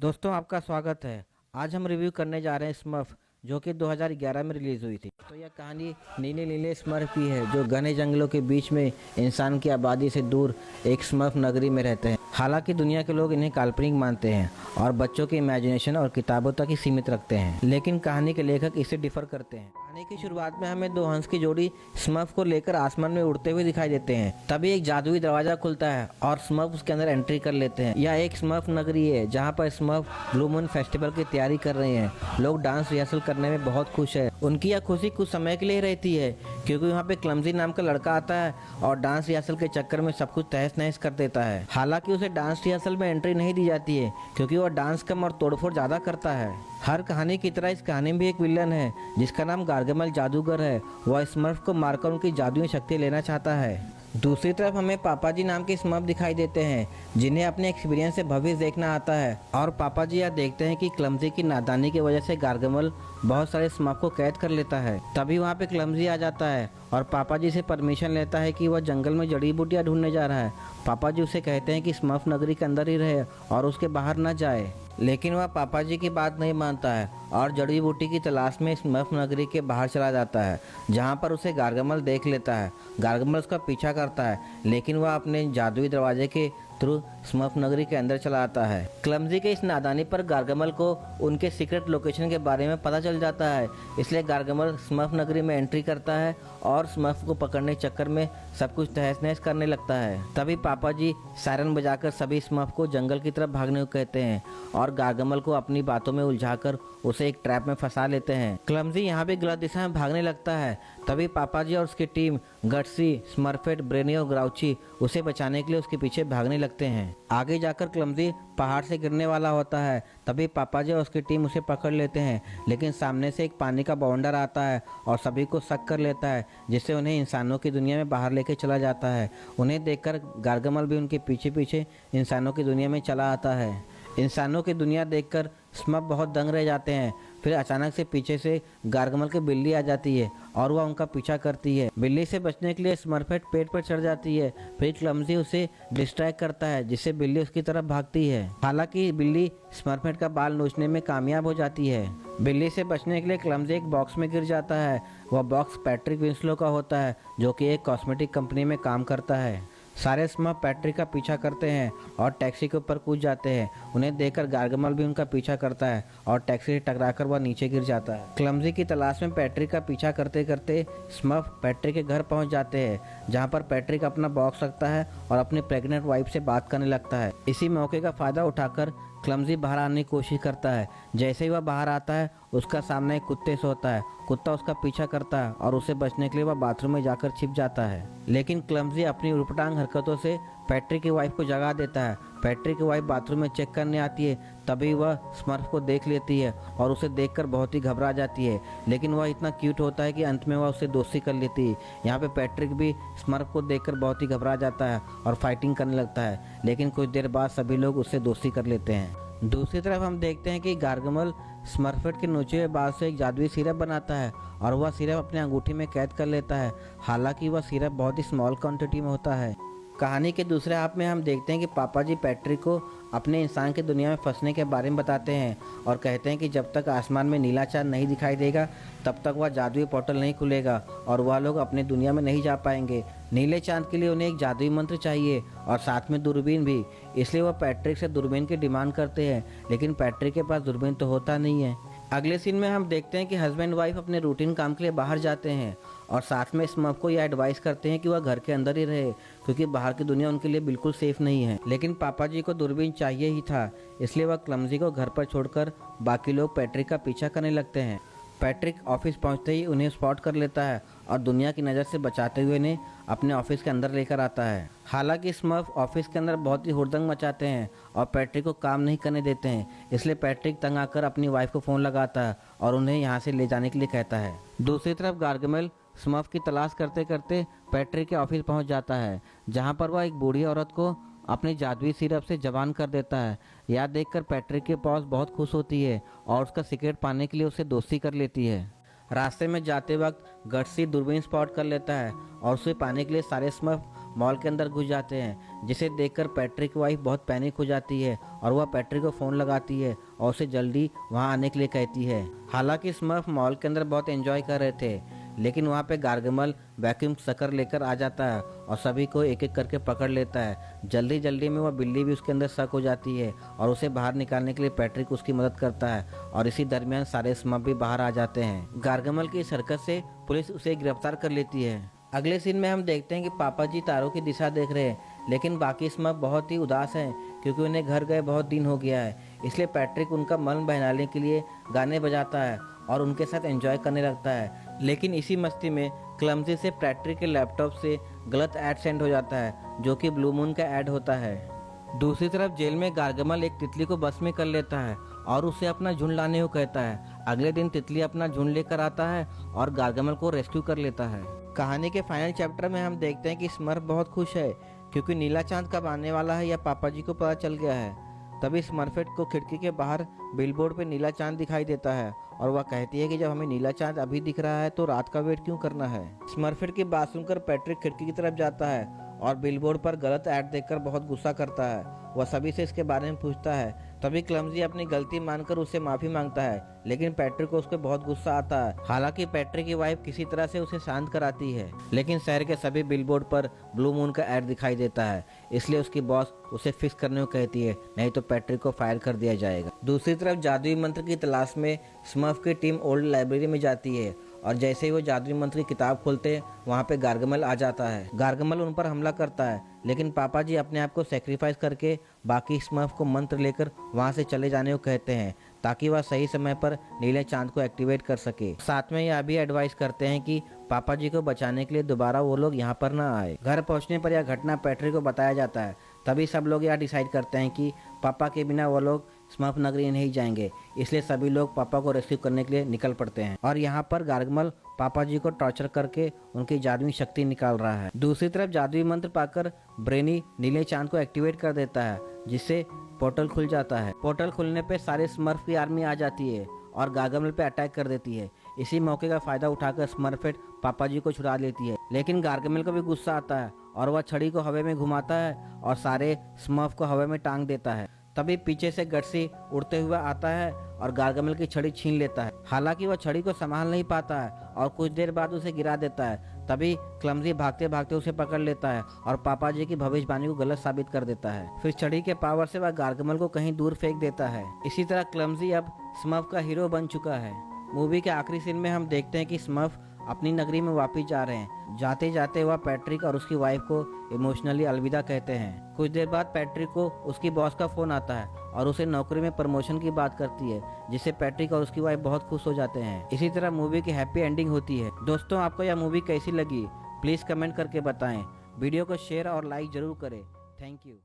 दोस्तों आपका स्वागत है। आज हम रिव्यू करने जा रहे हैं स्मर्फ, जो कि 2011 में रिलीज़ हुई थी। तो यह कहानी नीले नीले स्मर्फ की है, जो घने जंगलों के बीच में इंसान की आबादी से दूर एक स्मर्फ नगरी में रहते हैं। हालांकि दुनिया के लोग इन्हें काल्पनिक मानते हैं और बच्चों की इमेजिनेशन और किताबों तक ही सीमित रखते हैं, लेकिन कहानी के लेखक इससे डिफर करते हैं। कहानी की शुरुआत में हमें दो हंस की जोड़ी स्मर्फ को लेकर आसमान में उड़ते हुए दिखाई देते हैं। तभी एक जादुई दरवाजा खुलता है और स्मर्फ उसके अंदर एंट्री कर लेते हैं। यह एक स्मर्फ नगरी है जहाँ पर स्मर्फ ब्लू मून फेस्टिवल की तैयारी कर रहे हैं। लोग डांस रिहर्सल करने में बहुत खुश है। उनकी यह खुशी कुछ समय के लिए रहती है, क्योंकि वहाँ पे क्लमजी नाम का लड़का आता है और डांस रिहर्सल के चक्कर में सब कुछ तहस नहस कर देता है। हालांकि उसे डांस रिहर्सल में एंट्री नहीं दी जाती है, क्योंकि वह डांस कम और तोड़फोड़ ज्यादा करता है। हर कहानी की तरह इस कहानी में भी एक विलन है, जिसका नाम गार्गमल जादूगर है। वह स्मर्फ को मारकर उनकी जादुई शक्ति लेना चाहता है। दूसरी तरफ हमें पापा जी नाम के स्मर्फ दिखाई देते हैं, जिन्हें अपने एक्सपीरियंस से भविष्य देखना आता है। और पापा जी यह देखते हैं कि क्लमजी की नादानी की वजह से गार्गमल बहुत सारे स्मर्फ को कैद कर लेता है। तभी वहाँ पे क्लमजी आ जाता है और पापा जी से परमिशन लेता है कि वह जंगल में जड़ी बूटियाँ ढूंढने जा रहा है। पापा जी उसे कहते हैं कि स्मर्फ नगरी के अंदर ही रहे और उसके बाहर न जाए, लेकिन वह पापा जी की बात नहीं मानता है और जड़ी बूटी की तलाश में स्मर्फ नगरी के बाहर चला जाता है, जहाँ पर उसे गार्गमल देख लेता है। गार्गमल उसका पीछा करता है, लेकिन वह अपने जादुई दरवाजे के थ्रू स्मर्फ नगरी के अंदर चला आता है। क्लमजी के इस नादानी पर गार्गमल को उनके सीक्रेट लोकेशन के बारे में पता चल जाता है, इसलिए गार्गमल स्मर्फ नगरी में एंट्री करता है और स्मर्फ को पकड़ने के चक्कर में सब कुछ तहस नहस करने लगता है। तभी पापा जी सायरन बजाकर सभी स्मर्फ को जंगल की तरफ भागने को कहते हैं और गार्गमल को अपनी बातों में उलझाकर उसे एक ट्रैप में फंसा लेते हैं। क्लमजी यहाँ भी गलत दिशा में भागने लगता है। तभी पापा जी और उसकी टीम गट्सी, स्मर्फेट, ब्रेनी और ग्राउची उसे बचाने के लिए उसके पीछे भागने लगते हैं। आगे जाकर क्लमजी पहाड़ से गिरने वाला होता है। तभी पापा जी और उसकी टीम उसे पकड़ लेते हैं, लेकिन सामने से एक पानी का बाउंडर आता है और सभी को शक कर लेता है, जिससे उन्हें इंसानों की दुनिया में बाहर लेके चला जाता है। उन्हें देखकर गार्गमल भी उनके पीछे पीछे इंसानों की दुनिया में चला आता है। इंसानों की दुनिया देखकर स्मर्फ बहुत दंग रह जाते हैं। फिर अचानक से पीछे से गार्गमल की बिल्ली आ जाती है और वह उनका पीछा करती है। बिल्ली से बचने के लिए स्मर्फेट पेड़ पर चढ़ जाती है। फिर क्लमजी उसे डिस्ट्रैक्ट करता है, जिससे बिल्ली उसकी तरफ भागती है। हालांकि बिल्ली स्मर्फेट का बाल नोचने में कामयाब हो जाती है। बिल्ली से बचने के लिए क्लमजी एक बॉक्स में गिर जाता है। वह बॉक्स पैट्रिक विंस्लो का होता है, जो कि एक कॉस्मेटिक कंपनी में काम करता है। सारे स्मर्फ पैट्रिक का पीछा करते हैं और टैक्सी के ऊपर कूद जाते हैं। उन्हें देखकर गार्गमल भी उनका पीछा करता है और टैक्सी से टकराकर वह नीचे गिर जाता है। क्लमजी की तलाश में पैट्रिक का पीछा करते करते स्मर्फ पैट्रिक के घर पहुंच जाते हैं, जहां पर पैट्रिक अपना बॉक्स रखता है और अपनी प्रेग्नेंट वाइफ से बात करने लगता है। इसी मौके का फायदा उठाकर क्लमजी बाहर आने की कोशिश करता है। जैसे ही वह बाहर आता है, उसका सामने एक कुत्ते से होता है। कुत्ता उसका पीछा करता है और उसे बचने के लिए वह बाथरूम में जाकर छिप जाता है, लेकिन क्लमजी अपनी उटपटांग हरकतों से पैट्रिक की वाइफ को जगा देता है। पैट्रिक की वाइफ बाथरूम में चेक करने आती है, तभी वह स्मर्फ को देख लेती है और उसे देखकर बहुत ही घबरा जाती है, लेकिन वह इतना क्यूट होता है कि अंत में वह उससे दोस्ती कर लेती है। यहाँ पे पैट्रिक भी स्मर्फ को देखकर बहुत ही घबरा जाता है और फाइटिंग करने लगता है, लेकिन कुछ देर बाद सभी लोग उससे दोस्ती कर लेते हैं। दूसरी तरफ हम देखते हैं कि गार्गमल स्मर्फेट के नोचे हुए बाल से एक जादुई सिरप बनाता है और वह सिरप अपने अंगूठी में कैद कर लेता है। हालांकि वह सिरप बहुत ही स्मॉल क्वांटिटी में होता है। कहानी के दूसरे हाफ में हम देखते हैं कि पापा जी पैट्रिक को अपने इंसान की दुनिया में फंसने के बारे में बताते हैं और कहते हैं कि जब तक आसमान में नीला चांद नहीं दिखाई देगा, तब तक वह जादुई पोर्टल नहीं खुलेगा और वह लोग अपने दुनिया में नहीं जा पाएंगे। नीले चांद के लिए उन्हें एक जादुई मंत्र चाहिए और साथ में दूरबीन भी, इसलिए वह पैट्रिक से दूरबीन की डिमांड करते हैं, लेकिन पैट्रिक के पास दूरबीन तो होता नहीं है। अगले सीन में हम देखते हैं कि हस्बैंड वाइफ अपने रूटीन काम के लिए बाहर जाते हैं और साथ में स्मर्फ को यह एडवाइस करते हैं कि वह घर के अंदर ही रहे, क्योंकि बाहर की दुनिया उनके लिए बिल्कुल सेफ नहीं है। लेकिन पापा जी को दूरबीन चाहिए ही था, इसलिए वह क्लमजी को घर पर छोड़कर बाकी लोग पैट्रिक का पीछा करने लगते हैं। पैट्रिक ऑफिस पहुंचते ही उन्हें स्पॉट कर लेता है और दुनिया की नज़र से बचाते हुए उन्हें अपने ऑफिस के अंदर लेकर आता है। हालांकि स्मर्फ ऑफिस के अंदर बहुत ही हुड़दंग मचाते हैं और पैट्रिक को काम नहीं करने देते हैं, इसलिए पैट्रिक तंग आकर अपनी वाइफ को फ़ोन लगाता है और उन्हें यहाँ से ले जाने के लिए कहता है। दूसरी तरफ गार्गमल स्मर्फ की तलाश करते करते पैट्रिक के ऑफिस पहुँच जाता है, जहाँ पर वह एक बूढ़ी औरत को अपने जादुई सिरप से जवान कर देता है। यह देखकर पैट्रिक के बॉस बहुत खुश होती है और उसका सिगरेट पाने के लिए उसे दोस्ती कर लेती है। रास्ते में जाते वक्त गट्सी दूरबीन स्पॉट कर लेता है और उसे पाने के लिए सारे स्मर्फ मॉल के अंदर घुस जाते हैं, जिसे देखकर पैट्रिक की वाइफ बहुत पैनिक हो जाती है और वह पैट्रिक को फ़ोन लगाती है और उसे जल्दी वहां आने के लिए कहती है। हालांकि स्मर्फ मॉल के अंदर बहुत एंजॉय कर रहे थे, लेकिन वहाँ पे गार्गमल वैक्यूम सकर लेकर आ जाता है और सभी को एक एक करके पकड़ लेता है। जल्दी जल्दी में वह बिल्ली भी उसके अंदर शक हो जाती है और उसे बाहर निकालने के लिए पैट्रिक उसकी मदद करता है और इसी दरमियान सारे स्मर्फ भी बाहर आ जाते हैं। गार्गमल की इस हरकत से पुलिस उसे गिरफ्तार कर लेती है। अगले सीन में हम देखते हैं कि पापा जी तारों की दिशा देख रहे हैं, लेकिन बाकी स्मर्फ बहुत ही उदास हैं क्योंकि उन्हें घर गए बहुत दिन हो गया है। इसलिए पैट्रिक उनका मन बहलाने के लिए गाने बजाता है और उनके साथ एंजॉय करने लगता है। लेकिन इसी मस्ती में क्लमजी से पैट्रिक के लैपटॉप से गलत ऐड सेंड हो जाता है, जो कि ब्लू मून का ऐड होता है। दूसरी तरफ जेल में गार्गमल एक तितली को बस में कर लेता है और उसे अपना झुंड लाने को कहता है। अगले दिन तितली अपना झुंड लेकर आता है और गार्गमल को रेस्क्यू कर लेता है। कहानी के फाइनल चैप्टर में हम देखते हैं कि स्मर्फ बहुत खुश है क्योंकि नीला चांद कब आने वाला है यह पापा जी को पता चल गया है। तभी स्मर्फेट को खिड़की के बाहर बिलबोर्ड पे नीला चांद दिखाई देता है और वह कहती है कि जब हमें नीला चांद अभी दिख रहा है तो रात का वेट क्यों करना है। स्मर्फेट की बात सुनकर पैट्रिक खिड़की की तरफ जाता है और बिलबोर्ड पर गलत ऐड देखकर बहुत गुस्सा करता है। वह सभी से इसके बारे में पूछता है। तभी क्लमजी अपनी गलती मानकर उससे माफी मांगता है, लेकिन पैट्रिक को उस पर बहुत गुस्सा आता है। हालांकि पैट्रिक की वाइफ किसी तरह से उसे शांत कराती है, लेकिन शहर के सभी बिलबोर्ड पर ब्लू मून का ऐड दिखाई देता है। इसलिए उसकी बॉस उसे फिक्स करने को कहती है, नहीं तो पैट्रिक को फायर कर दिया जाएगा। दूसरी तरफ जादुई मंत्र की तलाश में स्मर्फ की टीम ओल्ड लाइब्रेरी में जाती है और जैसे ही वो जादुई मंत्र की किताब खोलते हैं वहाँ पे गार्गमल आ जाता है। गार्गमल उन पर हमला करता है, लेकिन पापा जी अपने आप को सेक्रीफाइस करके बाकी स्मर्फ को मंत्र लेकर वहाँ से चले जाने को कहते हैं ताकि वह सही समय पर नीले चांद को एक्टिवेट कर सके। साथ में यह भी एडवाइस करते हैं कि पापा जी को बचाने के लिए दोबारा वो लोग यहाँ पर ना आए। घर पहुँचने पर यह घटना पैट्रिक को बताया जाता है। तभी सब लोग यह डिसाइड करते हैं कि पापा के बिना वो लोग स्मर्फ नगरी नहीं जाएंगे, इसलिए सभी लोग पापा को रेस्क्यू करने के लिए निकल पड़ते हैं। और यहाँ पर गार्गमल पापा जी को टॉर्चर करके उनकी जादुई शक्ति निकाल रहा है। दूसरी तरफ जादुई मंत्र पाकर ब्रेनी नीले चांद को एक्टिवेट कर देता है, जिससे पोर्टल खुल जाता है। पोर्टल खुलने पे सारे स्मर्फ की आर्मी आ जाती है और गार्गमल पे अटैक कर देती है। इसी मौके का फायदा उठाकर स्मर्फेट पापा जी को छुड़ा लेती है, लेकिन गार्गमल को भी गुस्सा आता है और वह छड़ी को हवा में घुमाता है और सारे स्मर्फ को हवा में टांग देता है। तभी पीछे से गट्सी उड़ते हुए आता है और गार्गमल की छड़ी छीन लेता है। हालांकि वह छड़ी को संभाल नहीं पाता है और कुछ देर बाद उसे गिरा देता है। तभी क्लमजी भागते भागते उसे पकड़ लेता है और पापा जी की भविष्यवाणी को गलत साबित कर देता है। फिर छड़ी के पावर से वह गार्गमल को कहीं दूर फेंक देता है। इसी तरह क्लमजी अब स्मर्फ का हीरो बन चुका है। मूवी के आखिरी सीन में हम देखते हैं कि स्मर्फ अपनी नगरी में वापस जा रहे हैं। जाते जाते वह पैट्रिक और उसकी वाइफ को इमोशनली अलविदा कहते हैं। कुछ देर बाद पैट्रिक को उसकी बॉस का फोन आता है और उसे नौकरी में प्रमोशन की बात करती है, जिससे पैट्रिक और उसकी वाइफ बहुत खुश हो जाते हैं। इसी तरह मूवी की हैप्पी एंडिंग होती है। दोस्तों, आपको यह मूवी कैसी लगी प्लीज कमेंट करके बताएं। वीडियो को शेयर और लाइक जरूर करें। Thank you.